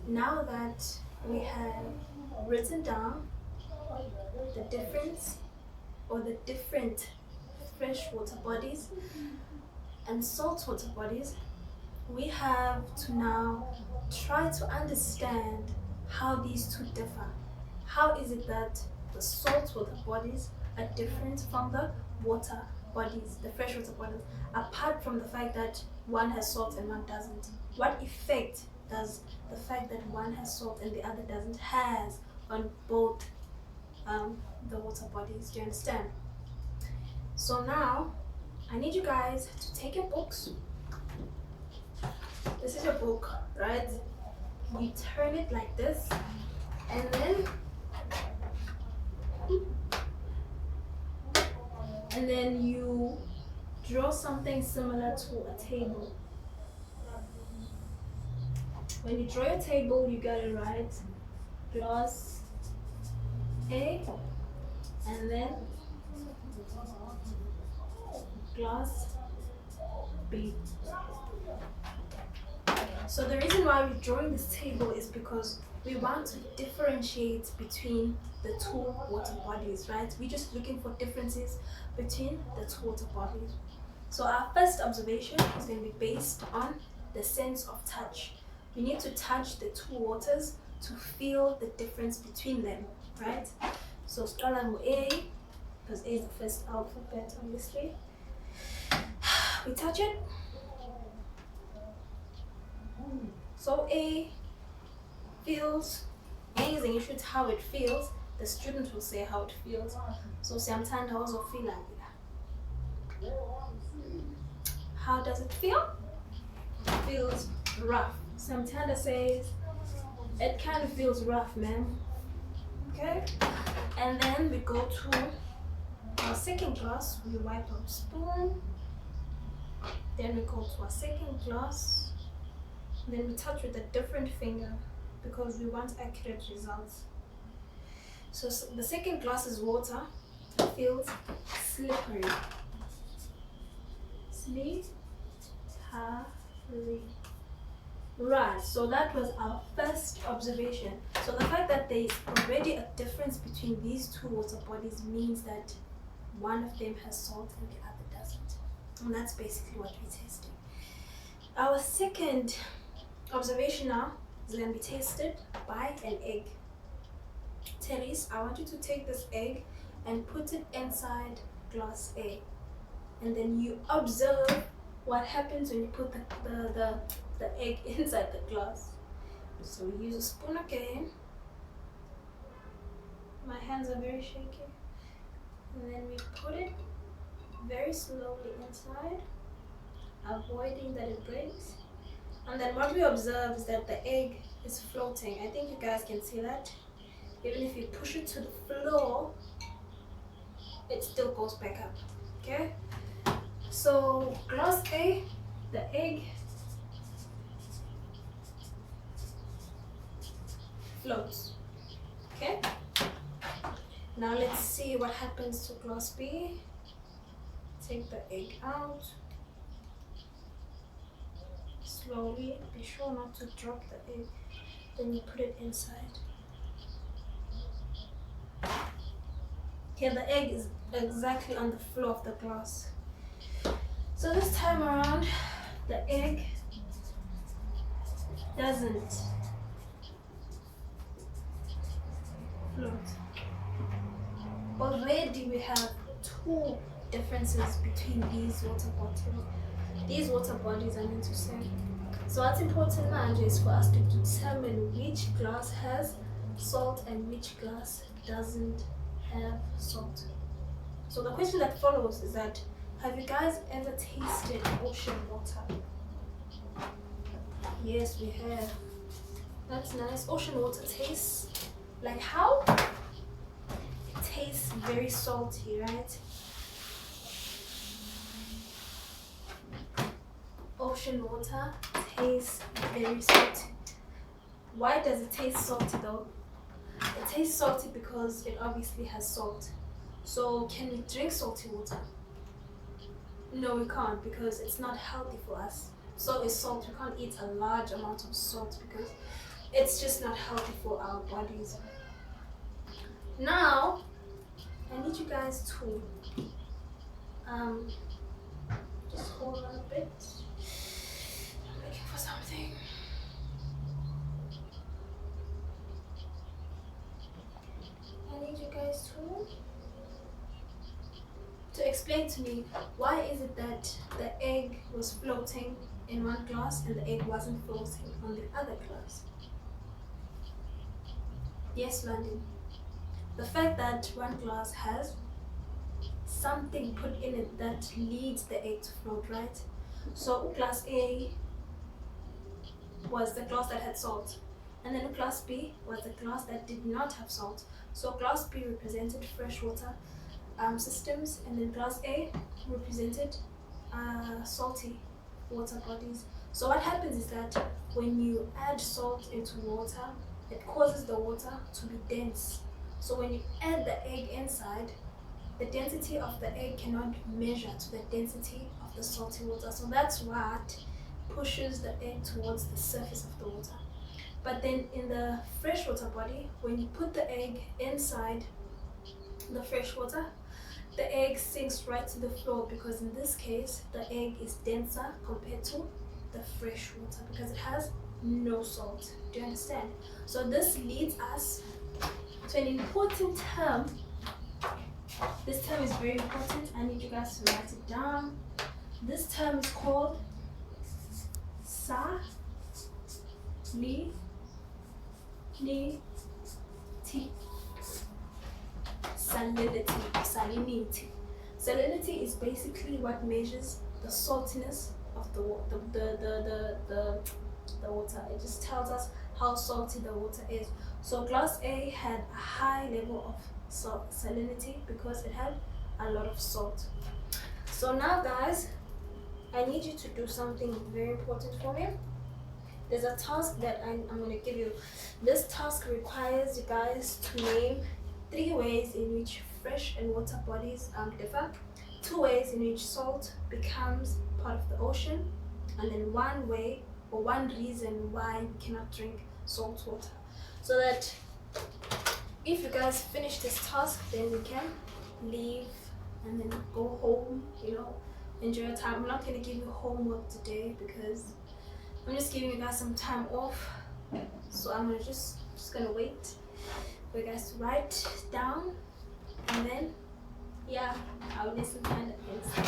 Now that we have written down the difference or the different freshwater bodies and saltwater bodies, we have to now try to understand how these two differ. How is it that the saltwater bodies are different from the water bodies, the freshwater bodies, apart from the fact that one has salt and one doesn't? What effect does the fact that one has salt and the other doesn't has on both the water bodies? Do you understand? So now I need you guys to take your books. This is your book, right? You turn it like this, and then you draw something similar to a table. When you draw your table, you gotta write glass A and then glass B. So the reason why we're drawing this table is because we want to differentiate between the two water bodies, right? We're just looking for differences between the two water bodies. So our first observation is going to be based on the sense of touch. We need to touch the two waters to feel the difference between them, right? So start with A, because A is the first alphabet, obviously. We touch it. So A feels amazing. You should how it feels. The student will say how it feels. So siyamthanda uzofila nila. How does it feel? It feels rough. Siyamthanda says it kind of feels rough, man. Okay? And then we go to our second glass. We wipe our spoon. Then we go to our second glass. Then we touch with a different finger because we want accurate results. So the second glass is water. It feels slippery. Slippery. Right, so that was our first observation. So the fact that there is already a difference between these two water bodies means that one of them has salt and the other doesn't. And that's basically what we're testing. Our second observation now is going to be tested by an egg. Telis, I want you to take this egg and put it inside glass A. And then you observe what happens when you put the egg inside the glass. So we use a spoon again. My hands are very shaky. And then we put it very slowly inside, avoiding that it breaks. And then what we observe is that the egg is floating. I think you guys can see that. Even if you push it to the floor, it still goes back up. Okay? So glass A, the egg floats. Okay? Now let's see what happens to glass B. Take the egg out. Slowly, be sure not to drop the egg. Then you put it inside. Here the egg is exactly on the floor of the glass. So this time around, the egg doesn't float. Already we have two differences between these water bodies. These water bodies, I mean to say. So what's important now is for us to determine which glass has salt and which glass doesn't have salt. So the question that follows is that, have you guys ever tasted ocean water? Yes, we have. That's nice. Ocean water tastes like how? It tastes very salty, right? Ocean water tastes very salty. Why does it taste salty though? It tastes salty because it obviously has salt. So can we drink salty water? No, we can't, because it's not healthy for us. So is salt. We can't eat a large amount of salt because it's just not healthy for our bodies. Now, I need you guys to just hold on a bit. I'm looking for something. I need you guys to explain to me why is it that the egg was floating in one glass and the egg wasn't floating on the other glass? Yes, London. The fact that one glass has something put in it that leads the egg to float, right? So glass A was the glass that had salt, and then glass B was the glass that did not have salt. So glass B represented freshwater systems, and then glass A represented salty water bodies. So what happens is that when you add salt into water, it causes the water to be dense. So when you add the egg inside, the density of the egg cannot measure to the density of the salty water. So that's what pushes the egg towards the surface of the water. But then in the freshwater body, when you put the egg inside the freshwater, the egg sinks right to the floor, because in this case, the egg is denser compared to the fresh water because it has no salt. Do you understand? So this leads us to an important term. This term is very important. I need you guys to write it down. This term is called salinity. Salinity. Salinity is basically what measures the saltiness of the water. It just tells us how salty the water is. So glass A had a high level of salinity because it had a lot of salt. So now, guys, I need you to do something very important for me. There's a task that I'm going to give you. This task requires you guys to name 3 ways in which fresh and water bodies differ, 2 ways in which salt becomes part of the ocean, and then 1 way or 1 reason why we cannot drink salt water. So that if you guys finish this task, then we can leave and then go home, enjoy your time. I'm not going to give you homework today because I'm just giving you guys some time off. So I'm just gonna wait for you guys to write down, and then I'll listen to the answer.